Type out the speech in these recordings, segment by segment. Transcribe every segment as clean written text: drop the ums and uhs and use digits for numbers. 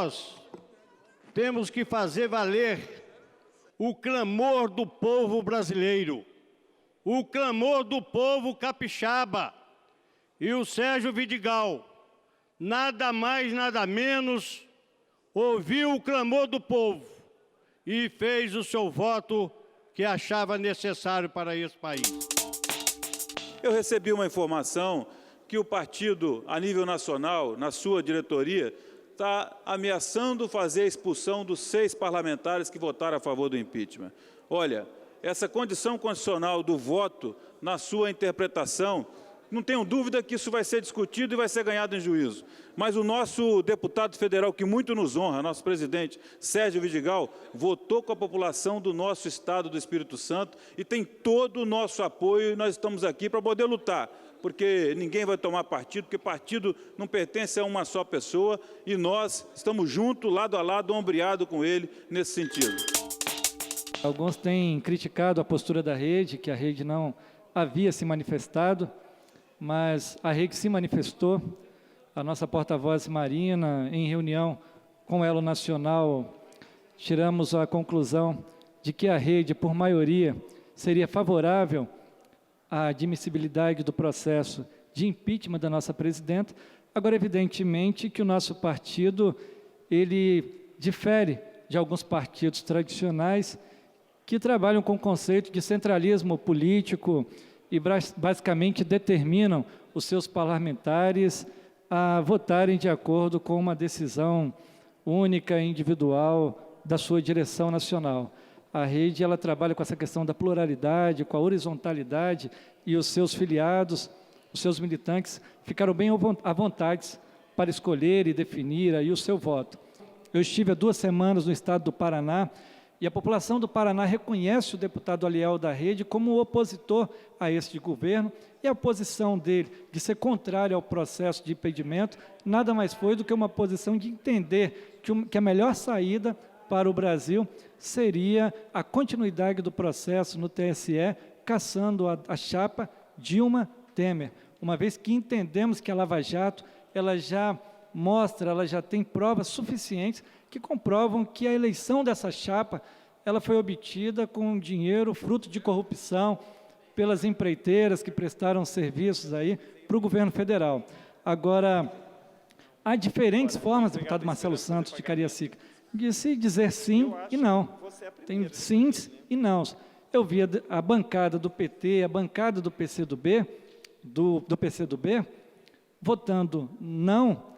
nós temos que fazer valer o clamor do povo brasileiro, o clamor do povo capixaba. E o Sérgio Vidigal, nada mais, nada menos, ouviu o clamor do povo e fez o seu voto que achava necessário para esse país. Eu recebi uma informação que o partido, a nível nacional, na sua diretoria, está ameaçando fazer a expulsão dos 6 parlamentares que votaram a favor do impeachment. Olha, essa condição constitucional do voto, na sua interpretação, não tenho dúvida que isso vai ser discutido e vai ser ganhado em juízo. Mas o nosso deputado federal, que muito nos honra, nosso presidente Sérgio Vidigal, votou com a população do nosso estado do Espírito Santo e tem todo o nosso apoio, e nós estamos aqui para poder lutar, porque ninguém vai tomar partido, porque partido não pertence a uma só pessoa, e nós estamos juntos, lado a lado, ombreado com ele, nesse sentido. Alguns têm criticado a postura da rede, que a rede não havia se manifestado, mas a rede se manifestou. A nossa porta-voz Marina, em reunião com o Elo Nacional, tiramos a conclusão de que a rede, por maioria, seria favorável à admissibilidade do processo de impeachment da nossa presidenta. Agora, evidentemente, que o nosso partido, ele difere de alguns partidos tradicionais que trabalham com o conceito de centralismo político e basicamente determinam os seus parlamentares a votarem de acordo com uma decisão única e individual da sua direção nacional. A rede, ela trabalha com essa questão da pluralidade, com a horizontalidade, e os seus filiados, os seus militantes, ficaram bem à vontade para escolher e definir aí o seu voto. Eu estive há 2 semanas no estado do Paraná, e a população do Paraná reconhece o deputado Aliel da Rede como opositor a este governo, e a posição dele de ser contrário ao processo de impedimento nada mais foi do que uma posição de entender que a melhor saída para o Brasil seria a continuidade do processo no TSE, cassando a chapa Dilma Temer, uma vez que entendemos que a Lava Jato, ela já tem provas suficientes que comprovam que a eleição dessa chapa, ela foi obtida com dinheiro fruto de corrupção pelas empreiteiras que prestaram serviços aí para o governo federal. Agora, há diferentes formas, deputado Marcelo Santos de Cariacica, de se dizer sim e não. Tem sims e nãos. Eu vi a bancada do PT, a bancada do PCdoB, do PCdoB, votando não,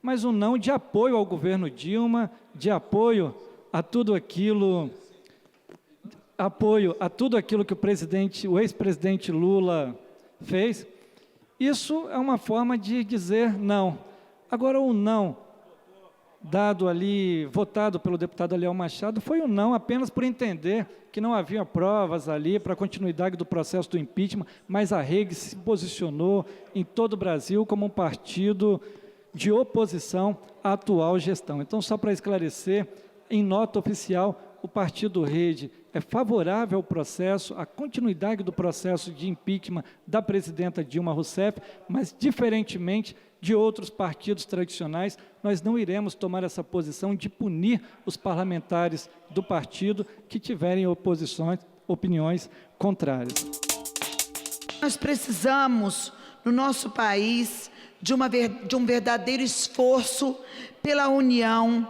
mas um não de apoio ao governo Dilma, de apoio a tudo aquilo que o ex-presidente Lula fez. Isso é uma forma de dizer não. Agora, o não dado ali, votado pelo deputado Aliel Machado, foi um não apenas por entender que não havia provas ali para a continuidade do processo do impeachment, mas a REG se posicionou em todo o Brasil como um partido de oposição à atual gestão. Então, só para esclarecer, em nota oficial, o partido Rede é favorável ao processo, à continuidade do processo de impeachment da presidenta Dilma Rousseff, mas, diferentemente de outros partidos tradicionais, nós não iremos tomar essa posição de punir os parlamentares do partido que tiverem opiniões contrárias. Nós precisamos, no nosso país, de um verdadeiro esforço pela união,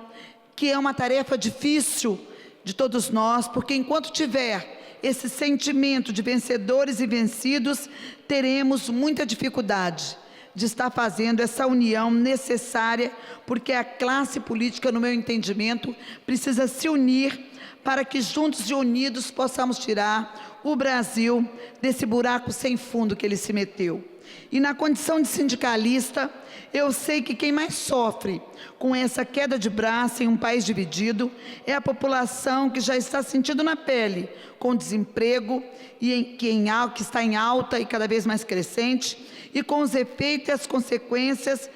que é uma tarefa difícil de todos nós, porque enquanto tiver esse sentimento de vencedores e vencidos, teremos muita dificuldade de estar fazendo essa união necessária, porque a classe política, no meu entendimento, precisa se unir para que juntos e unidos possamos tirar o Brasil desse buraco sem fundo que ele se meteu. E na condição de sindicalista, eu sei que quem mais sofre com essa queda de braço em um país dividido é a população que já está sentindo na pele, com desemprego que está em alta e cada vez mais crescente, e com os efeitos e as consequências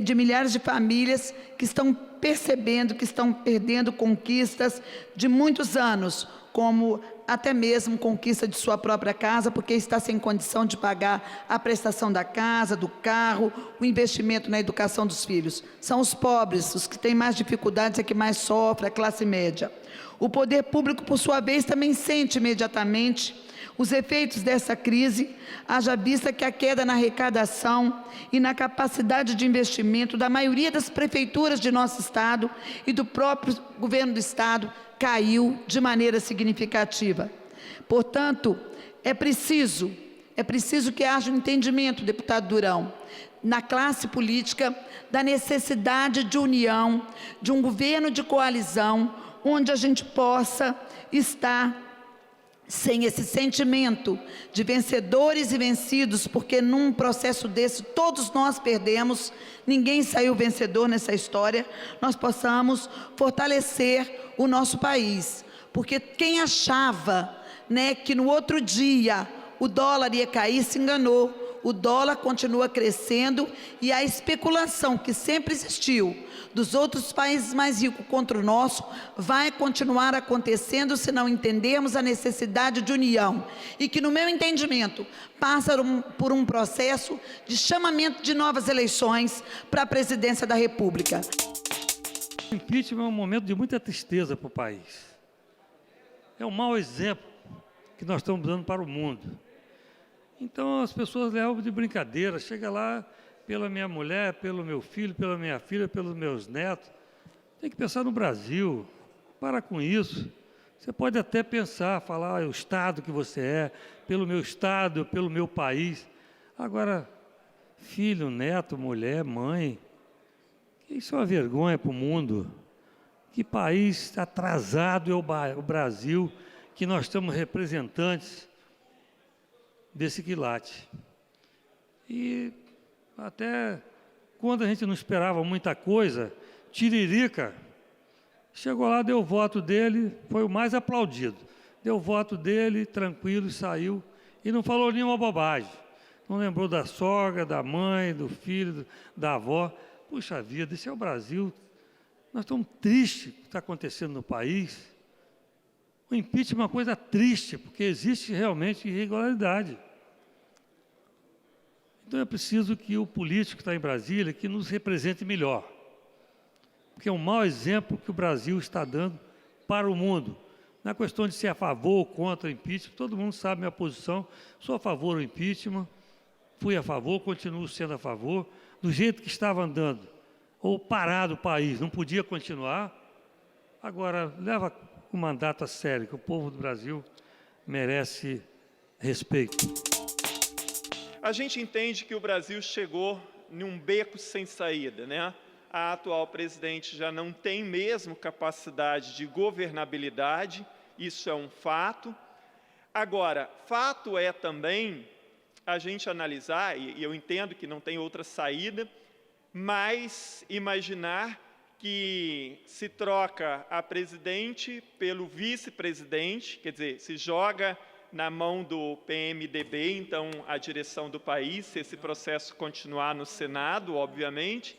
de milhares de famílias que estão percebendo que estão perdendo conquistas de muitos anos, como até mesmo conquista de sua própria casa, porque está sem condição de pagar a prestação da casa, do carro, o investimento na educação dos filhos. São os pobres, os que têm mais dificuldades, é que mais sofrem, a classe média. O poder público, por sua vez, também sente imediatamente os efeitos dessa crise, haja vista que a queda na arrecadação e na capacidade de investimento da maioria das prefeituras de nosso Estado e do próprio governo do Estado caiu de maneira significativa. Portanto, é preciso que haja um entendimento, deputado Durão, na classe política, da necessidade de união, de um governo de coalizão, onde a gente possa estar sem esse sentimento de vencedores e vencidos, porque num processo desse todos nós perdemos, ninguém saiu vencedor nessa história, nós possamos fortalecer o nosso país. Porque quem achava, né, que no outro dia o dólar ia cair, se enganou. O dólar continua crescendo e a especulação que sempre existiu dos outros países mais ricos contra o nosso vai continuar acontecendo se não entendermos a necessidade de união. E que, no meu entendimento, passa por um processo de chamamento de novas eleições para a presidência da República. O impeachment é um momento de muita tristeza para o país. É um mau exemplo que nós estamos dando para o mundo. Então as pessoas levam de brincadeira, chega lá pela minha mulher, pelo meu filho, pela minha filha, pelos meus netos. Tem que pensar no Brasil, para com isso. Você pode até pensar, falar o Estado que você é, pelo meu Estado, pelo meu país. Agora, filho, neto, mulher, mãe, isso é uma vergonha para o mundo. Que país atrasado é o Brasil, que nós estamos representantes desse quilate. E até quando a gente não esperava muita coisa, Tiririca chegou lá, deu o voto dele, foi o mais aplaudido. Deu o voto dele, tranquilo, saiu e não falou nenhuma bobagem. Não lembrou da sogra, da mãe, do filho, da avó. Puxa vida, esse é o Brasil. Nós estamos tristes com o que está acontecendo no país. O impeachment é uma coisa triste, porque existe realmente irregularidade. Então é preciso que o político que está em Brasília, que nos represente melhor. Porque é um mau exemplo que o Brasil está dando para o mundo. Na questão de ser a favor ou contra o impeachment, todo mundo sabe minha posição. Sou a favor do impeachment, fui a favor, continuo sendo a favor, do jeito que estava andando. Ou parado o país, não podia continuar. Agora, leva o mandato a sério, que o povo do Brasil merece respeito. A gente entende que o Brasil chegou num beco sem saída, né? A atual presidente já não tem mesmo capacidade de governabilidade, isso é um fato. Agora, fato é também a gente analisar, e eu entendo que não tem outra saída, mas imaginar que se troca a presidente pelo vice-presidente, quer dizer, se joga na mão do PMDB, então, a direção do país, se esse processo continuar no Senado, obviamente.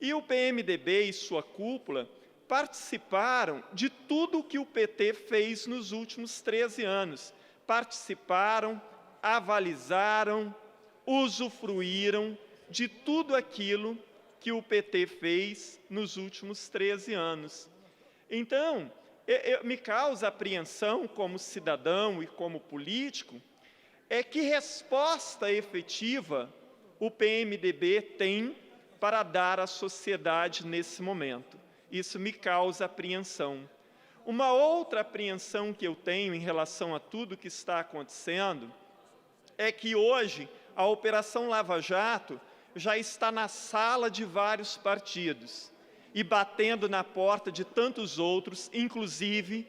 E o PMDB e sua cúpula participaram de tudo o que o PT fez nos últimos 13 anos. Participaram, avalizaram, usufruíram de tudo aquilo que o PT fez nos últimos 13 anos. Então, me causa apreensão como cidadão e como político, é que resposta efetiva o PMDB tem para dar à sociedade nesse momento. Isso me causa apreensão. Uma outra apreensão que eu tenho em relação a tudo que está acontecendo é que hoje a Operação Lava Jato já está na sala de vários partidos e batendo na porta de tantos outros, inclusive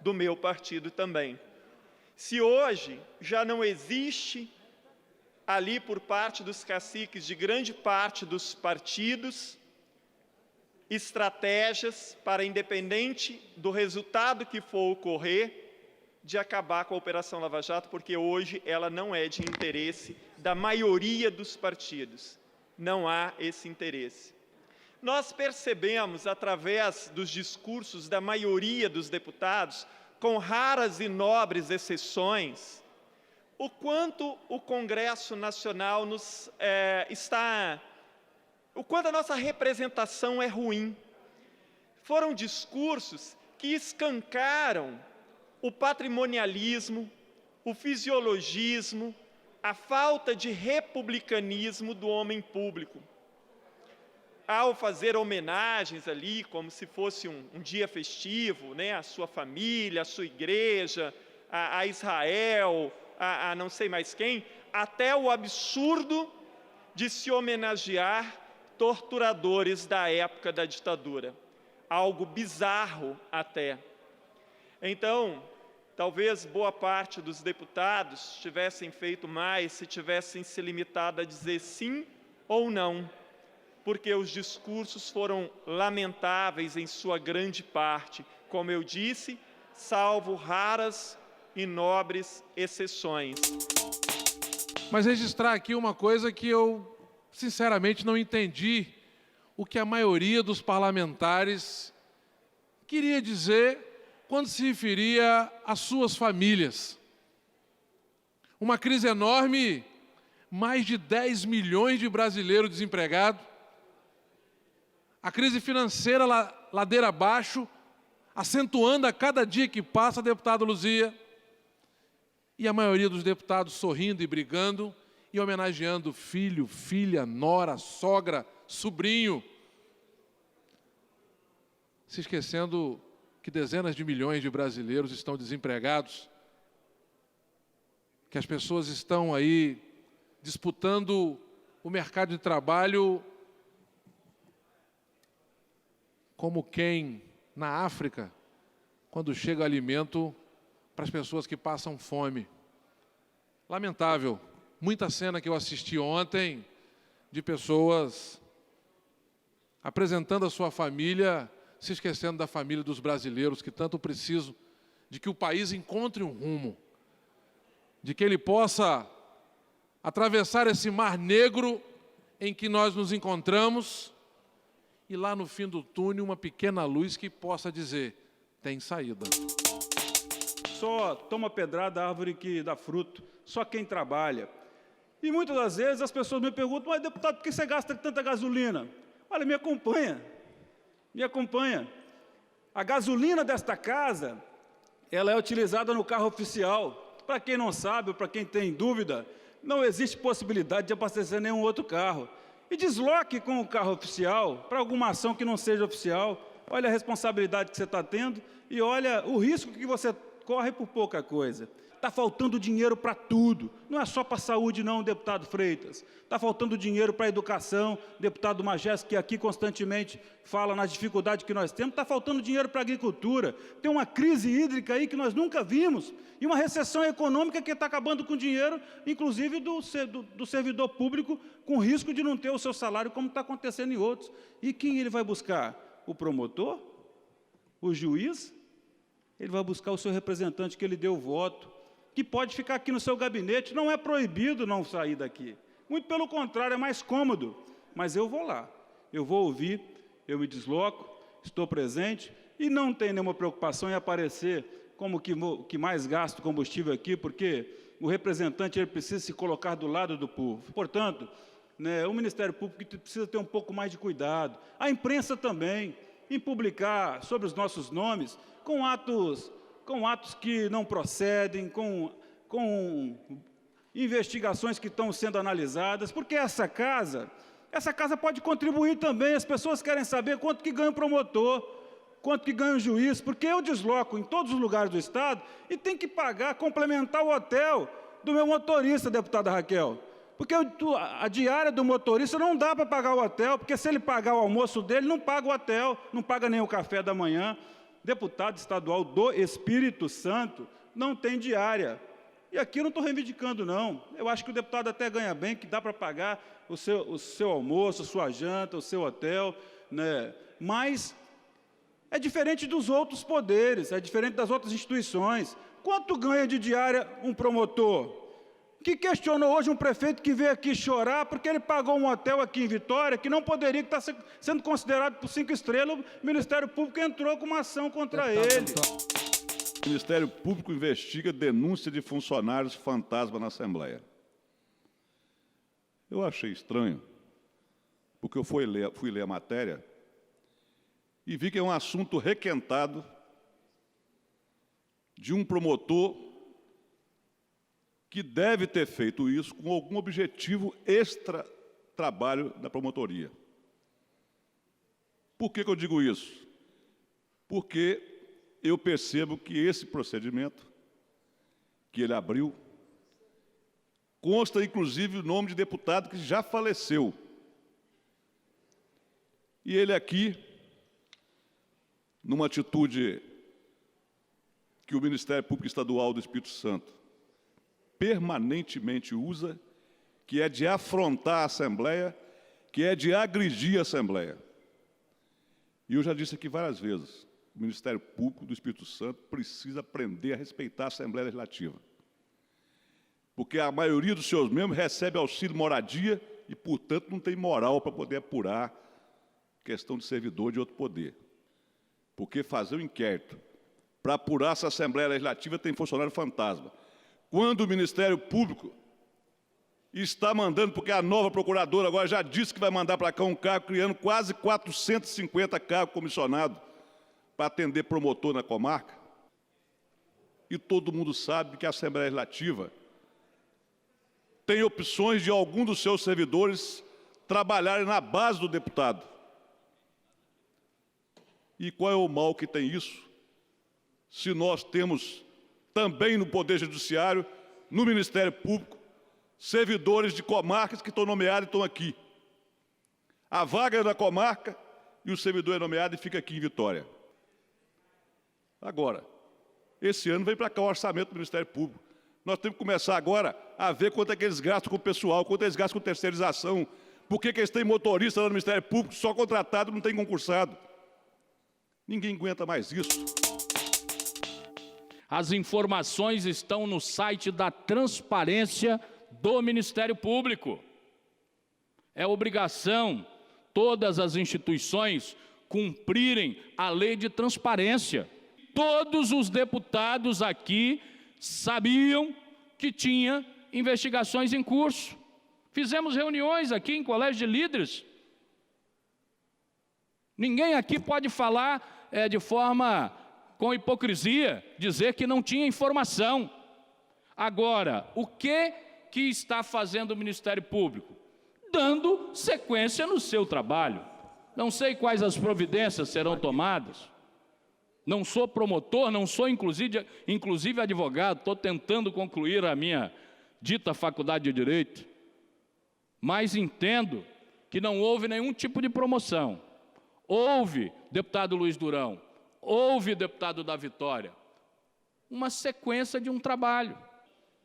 do meu partido também. Se hoje já não existe ali por parte dos caciques de grande parte dos partidos estratégias para, independente do resultado que for ocorrer, de acabar com a Operação Lava Jato, porque hoje ela não é de interesse da maioria dos partidos. Não há esse interesse. Nós percebemos, através dos discursos da maioria dos deputados, com raras e nobres exceções, o quanto o Congresso Nacional o quanto a nossa representação é ruim. Foram discursos que escancaram o patrimonialismo, o fisiologismo, a falta de republicanismo do homem público. Ao fazer homenagens ali, como se fosse um dia festivo, né, à sua família, à sua igreja, a Israel, a não sei mais quem, até o absurdo de se homenagear torturadores da época da ditadura. Algo bizarro até. Então, talvez boa parte dos deputados tivessem feito mais se tivessem se limitado a dizer sim ou não, porque os discursos foram lamentáveis em sua grande parte, como eu disse, salvo raras e nobres exceções. Mas registrar aqui uma coisa que eu, sinceramente, não entendi o que a maioria dos parlamentares queria dizer quando se referia às suas famílias. Uma crise enorme, mais de 10 milhões de brasileiros desempregados, a crise financeira ladeira abaixo, acentuando a cada dia que passa, deputado Luzia, e a maioria dos deputados sorrindo e brigando e homenageando filho, filha, nora, sogra, sobrinho, se esquecendo que dezenas de milhões de brasileiros estão desempregados, que as pessoas estão aí disputando o mercado de trabalho como quem, na África, quando chega alimento para as pessoas que passam fome. Lamentável. Muita cena que eu assisti ontem de pessoas apresentando a sua família, se esquecendo da família dos brasileiros que tanto precisam de que o país encontre um rumo, de que ele possa atravessar esse mar negro em que nós nos encontramos e lá no fim do túnel uma pequena luz que possa dizer, tem saída. Só toma pedrada a árvore que dá fruto, só quem trabalha. E muitas das vezes as pessoas me perguntam, mas deputado, por que você gasta tanta gasolina? Olha, me acompanha. A gasolina desta casa, ela é utilizada no carro oficial. Para quem não sabe, ou para quem tem dúvida, não existe possibilidade de abastecer nenhum outro carro. E desloque com o carro oficial para alguma ação que não seja oficial. Olha a responsabilidade que você está tendo e olha o risco que você corre por pouca coisa. Está faltando dinheiro para tudo. Não é só para a saúde, não, deputado Freitas. Está faltando dinheiro para a educação, deputado Magés, que aqui constantemente fala nas dificuldades que nós temos. Está faltando dinheiro para a agricultura. Tem uma crise hídrica aí que nós nunca vimos. E uma recessão econômica que está acabando com o dinheiro, inclusive do servidor público, com risco de não ter o seu salário, como está acontecendo em outros. E quem ele vai buscar? O promotor? O juiz? Ele vai buscar o seu representante que ele deu o voto, que pode ficar aqui no seu gabinete. Não é proibido não sair daqui. Muito pelo contrário, é mais cômodo. Mas eu vou lá, eu vou ouvir, eu me desloco, estou presente e não tenho nenhuma preocupação em aparecer como que mais gasto combustível aqui, porque o representante ele precisa se colocar do lado do povo. Portanto, né, o Ministério Público precisa ter um pouco mais de cuidado. A imprensa também, em publicar sobre os nossos nomes, com atos que não procedem, com investigações que estão sendo analisadas, porque essa casa pode contribuir também. As pessoas querem saber quanto que ganha o promotor, quanto que ganha o juiz, porque eu desloco em todos os lugares do Estado e tem que pagar, complementar o hotel do meu motorista, deputada Raquel. Porque a diária do motorista não dá para pagar o hotel, porque se ele pagar o almoço dele, não paga o hotel, não paga nem o café da manhã. Deputado estadual do Espírito Santo não tem diária. E aqui eu não estou reivindicando, não. Eu acho que o deputado até ganha bem, que dá para pagar o seu almoço, a sua janta, o seu hotel, né? Mas é diferente dos outros poderes, é diferente das outras instituições. Quanto ganha de diária um promotor? Que questionou hoje um prefeito que veio aqui chorar porque ele pagou um hotel aqui em Vitória que não poderia, que está sendo considerado por 5 estrelas, o Ministério Público entrou com uma ação contra ele. O Ministério Público investiga denúncia de funcionários fantasma na Assembleia. Eu achei estranho, porque eu fui ler a matéria e vi que é um assunto requentado de um promotor que deve ter feito isso com algum objetivo extra-trabalho da promotoria. Por que eu digo isso? Porque eu percebo que esse procedimento que ele abriu consta, inclusive, o nome de deputado que já faleceu. E ele aqui, numa atitude que o Ministério Público Estadual do Espírito Santo permanentemente usa, que é de afrontar a Assembleia, que é de agredir a Assembleia. E eu já disse aqui várias vezes, o Ministério Público do Espírito Santo precisa aprender a respeitar a Assembleia Legislativa. Porque a maioria dos seus membros recebe auxílio moradia e, portanto, não tem moral para poder apurar questão de servidor de outro poder. Porque fazer um inquérito para apurar essa Assembleia Legislativa tem funcionário fantasma. Quando o Ministério Público está mandando, porque a nova procuradora agora já disse que vai mandar para cá um cargo, criando quase 450 cargos comissionados para atender promotor na comarca. E todo mundo sabe que a Assembleia Legislativa tem opções de algum dos seus servidores trabalharem na base do deputado. E qual é o mal que tem isso? Se nós temos também no Poder Judiciário, no Ministério Público, servidores de comarcas que estão nomeados e estão aqui. A vaga é da comarca e o servidor é nomeado e fica aqui em Vitória. Agora, esse ano vem para cá o orçamento do Ministério Público. Nós temos que começar agora a ver quanto é que eles gastam com o pessoal, quanto eles gastam com terceirização, por que eles têm motorista lá no Ministério Público, só contratado, não tem concursado. Ninguém aguenta mais isso. As informações estão no site da transparência do Ministério Público. É obrigação todas as instituições cumprirem a lei de transparência. Todos os deputados aqui sabiam que tinha investigações em curso. Fizemos reuniões aqui em colégio de líderes. Ninguém aqui pode falar de forma com hipocrisia, dizer que não tinha informação. Agora, o que está fazendo o Ministério Público? Dando sequência no seu trabalho. Não sei quais as providências serão tomadas. Não sou promotor, não sou inclusive advogado, estou tentando concluir a minha dita faculdade de Direito. Mas entendo que não houve nenhum tipo de promoção. Houve, deputado Luiz Durão, houve, deputado da Vitória, uma sequência de um trabalho.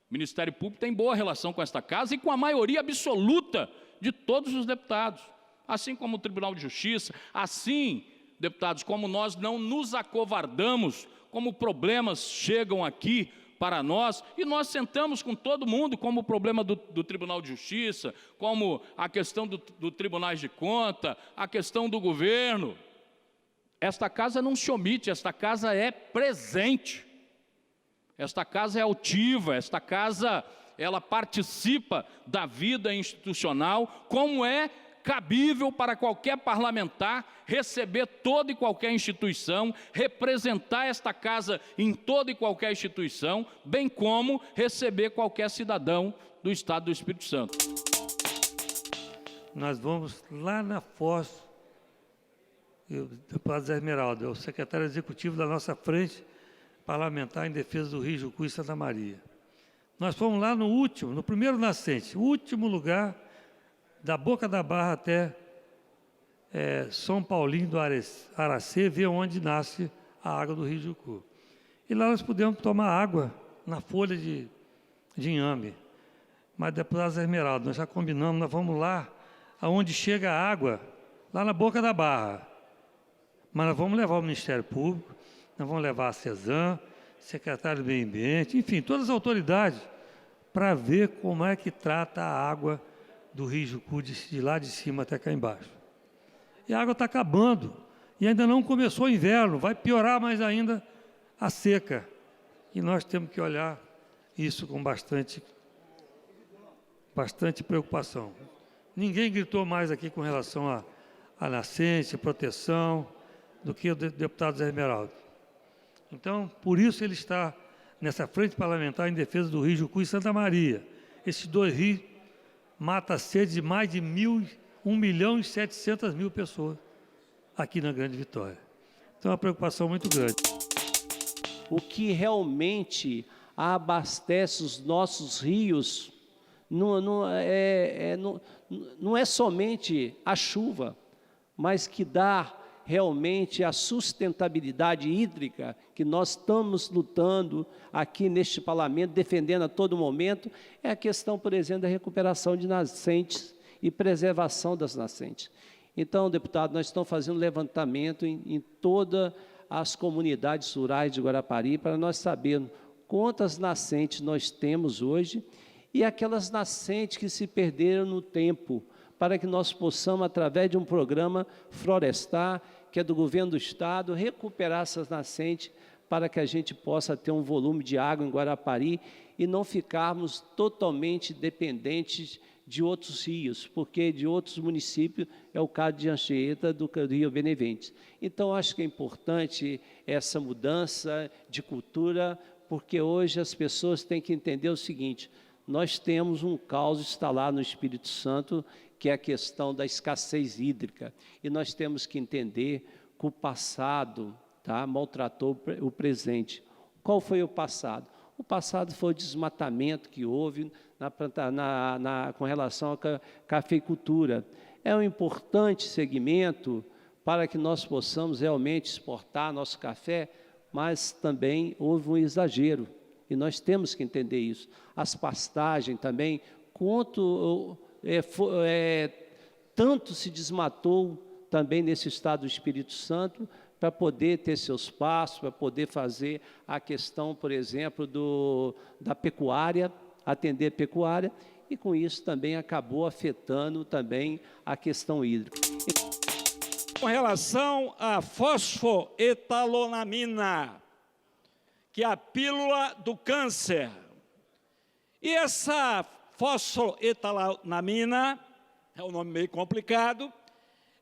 O Ministério Público tem boa relação com esta casa e com a maioria absoluta de todos os deputados. Assim como o Tribunal de Justiça, assim, deputados, como nós não nos acovardamos, como problemas chegam aqui para nós, e nós sentamos com todo mundo, como o problema do Tribunal de Justiça, como a questão do Tribunais de Conta, a questão do governo. Esta casa não se omite, esta casa é presente. Esta casa é altiva, esta casa, ela participa da vida institucional, como é cabível para qualquer parlamentar receber toda e qualquer instituição, representar esta casa em toda e qualquer instituição, bem como receber qualquer cidadão do Estado do Espírito Santo. Nós vamos lá na Foz, o deputado Zé Esmeralda, é o secretário executivo da nossa frente parlamentar em defesa do Rio Jucu e Santa Maria. Nós fomos lá no primeiro nascente, o último lugar, da Boca da Barra até São Paulinho do Aracê, ver onde nasce a água do Rio Jucu. E lá nós pudemos tomar água na folha de inhame. Mas, deputado Zé Esmeralda, nós já combinamos, nós vamos lá, aonde chega a água, lá na Boca da Barra. Mas nós vamos levar o Ministério Público, nós vamos levar a CESAM, secretário do Meio Ambiente, enfim, todas as autoridades, para ver como é que trata a água do Rio Jucu, de lá de cima até cá embaixo. E a água está acabando, e ainda não começou o inverno, vai piorar mais ainda a seca. E nós temos que olhar isso com bastante preocupação. Ninguém gritou mais aqui com relação à nascente, proteção, do que o deputado Zé Esmeraldo. Então, por isso ele está nessa frente parlamentar em defesa do Rio Jucu e Santa Maria. Esses dois rios matam a sede de mais de 1.700.000 pessoas aqui na Grande Vitória. Então, é uma preocupação muito grande. O que realmente abastece os nossos rios não é somente a chuva, mas que dá realmente a sustentabilidade hídrica que nós estamos lutando aqui neste parlamento, defendendo a todo momento, é a questão, por exemplo, da recuperação de nascentes e preservação das nascentes. Então, deputado, nós estamos fazendo um levantamento em todas as comunidades rurais de Guarapari para nós sabermos quantas nascentes nós temos hoje e aquelas nascentes que se perderam no tempo, para que nós possamos, através de um programa Florestar, que é do governo do estado, recuperar essas nascentes para que a gente possa ter um volume de água em Guarapari e não ficarmos totalmente dependentes de outros rios, porque de outros municípios é o caso de Anchieta, do Rio Benevente. Então, acho que é importante essa mudança de cultura, porque hoje as pessoas têm que entender o seguinte: nós temos um caos instalado no Espírito Santo, que é a questão da escassez hídrica. E nós temos que entender que o passado maltratou o presente. Qual foi o passado? O passado foi o desmatamento que houve com relação à cafeicultura. É um importante segmento para que nós possamos realmente exportar nosso café, mas também houve um exagero. E nós temos que entender isso. As pastagens também, tanto se desmatou também nesse estado do Espírito Santo, para poder ter seus pastos, para poder fazer a questão, por exemplo, da pecuária, atender a pecuária, e com isso também acabou afetando também a questão hídrica. Com relação à fosfoetalonamina, que é a pílula do câncer. E essa fosfoetalonamina, é um nome meio complicado,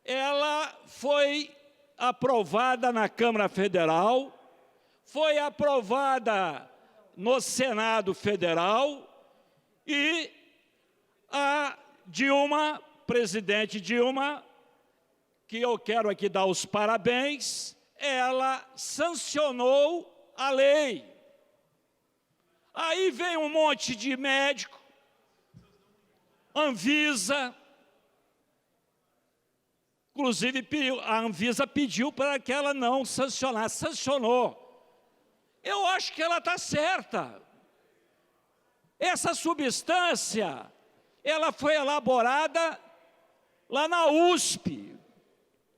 ela foi aprovada na Câmara Federal, foi aprovada no Senado Federal e a Dilma, presidente Dilma, que eu quero aqui dar os parabéns, ela sancionou a lei. Aí vem um monte de médico, Anvisa, inclusive a Anvisa pediu para que ela não sancionasse, sancionou. Eu acho que ela está certa. Essa substância, ela foi elaborada lá na USP.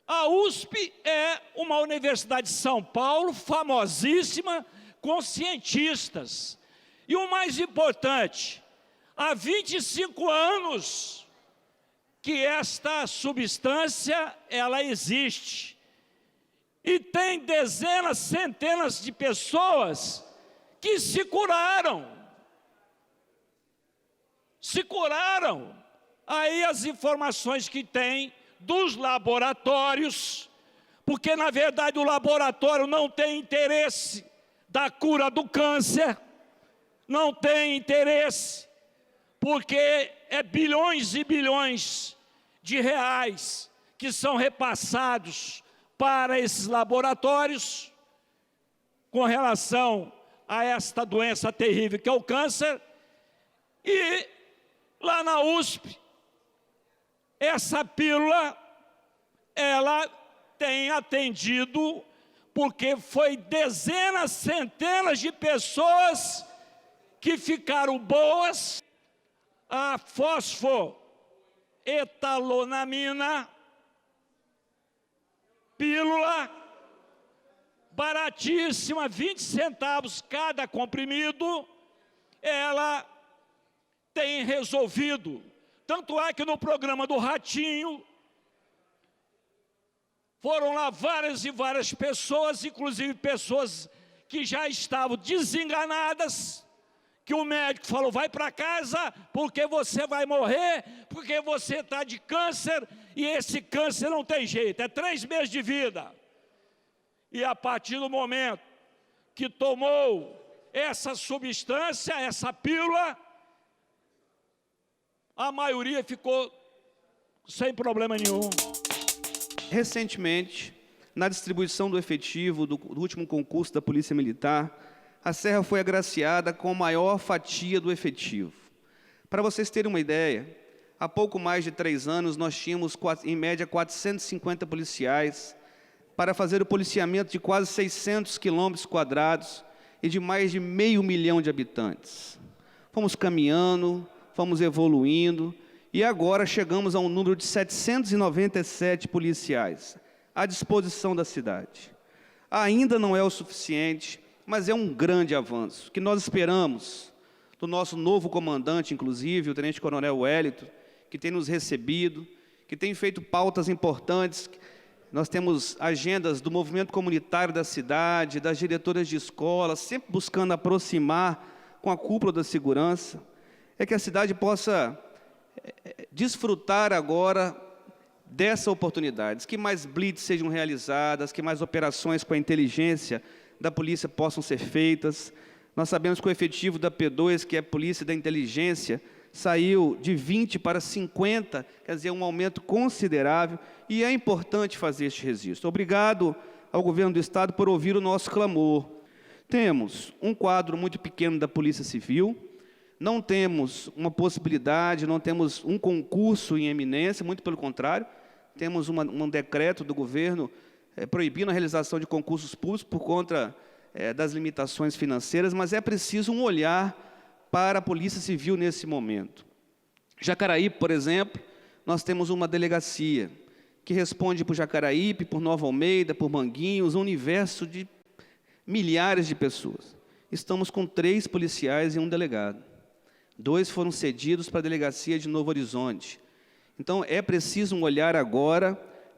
A USP é uma universidade de São Paulo, famosíssima, com cientistas. E o mais importante, há 25 anos que esta substância, ela existe. E tem dezenas, centenas de pessoas que se curaram. Se curaram. Aí as informações que tem dos laboratórios, porque na verdade o laboratório não tem interesse da cura do câncer, não tem interesse, porque é bilhões e bilhões de reais que são repassados para esses laboratórios com relação a esta doença terrível que é o câncer. E lá na USP, essa pílula, ela tem atendido, porque foi dezenas, centenas de pessoas que ficaram boas. A fosfoetalonamina, pílula, baratíssima, 20 centavos cada comprimido, ela tem resolvido. Tanto é que no programa do Ratinho, foram lá várias e várias pessoas, inclusive pessoas que já estavam desenganadas, que o médico falou, vai para casa, porque você vai morrer, porque você está de câncer, e esse câncer não tem jeito, é 3 meses de vida. E a partir do momento que tomou essa substância, essa pílula, a maioria ficou sem problema nenhum. Recentemente, na distribuição do efetivo do último concurso da Polícia Militar, a Serra foi agraciada com a maior fatia do efetivo. Para vocês terem uma ideia, há pouco mais de 3 anos, nós tínhamos, em média, 450 policiais para fazer o policiamento de quase 600 quilômetros quadrados e de mais de 500 mil de habitantes. Fomos caminhando, fomos evoluindo, e agora chegamos a um número de 797 policiais à disposição da cidade. Ainda não é o suficiente, mas é um grande avanço, que nós esperamos do nosso novo comandante, inclusive, o Tenente-Coronel Wellington, que tem nos recebido, que tem feito pautas importantes. Nós temos agendas do movimento comunitário da cidade, das diretoras de escola, sempre buscando aproximar com a cúpula da segurança, é que a cidade possa desfrutar agora dessa oportunidade, que mais blitz sejam realizadas, que mais operações com a inteligência da polícia possam ser feitas. Nós sabemos que o efetivo da P2, que é a Polícia da Inteligência, saiu de 20 para 50, quer dizer, um aumento considerável, e é importante fazer este registro. Obrigado ao Governo do Estado por ouvir o nosso clamor. Temos um quadro muito pequeno da Polícia Civil, não temos uma possibilidade, não temos um concurso em eminência, muito pelo contrário, temos um decreto do governo proibindo a realização de concursos públicos por conta das limitações financeiras, mas é preciso um olhar para a Polícia Civil nesse momento. Jacaraípe, por exemplo, nós temos uma delegacia que responde por Jacaraípe, por Nova Almeida, por Manguinhos, um universo de milhares de pessoas. Estamos com 3 policiais e um delegado. 2 foram cedidos para a delegacia de Novo Horizonte. Então, é preciso um olhar agora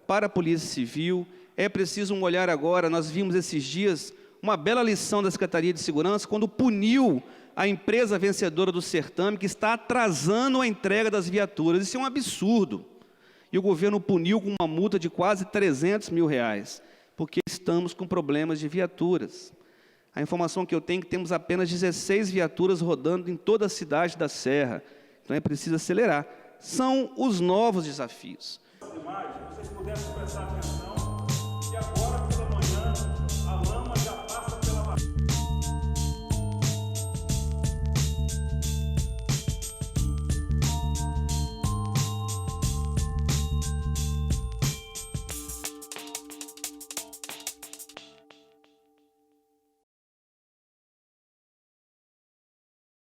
para a Polícia Civil, é preciso um olhar agora, nós vimos esses dias uma bela lição da Secretaria de Segurança, quando puniu a empresa vencedora do certame, que está atrasando a entrega das viaturas. Isso é um absurdo. E o governo puniu com uma multa de quase R$300 mil, porque estamos com problemas de viaturas. A informação que eu tenho é que temos apenas 16 viaturas rodando em toda a cidade da Serra. Então é preciso acelerar. São os novos desafios. Vocês pudessem prestar atenção.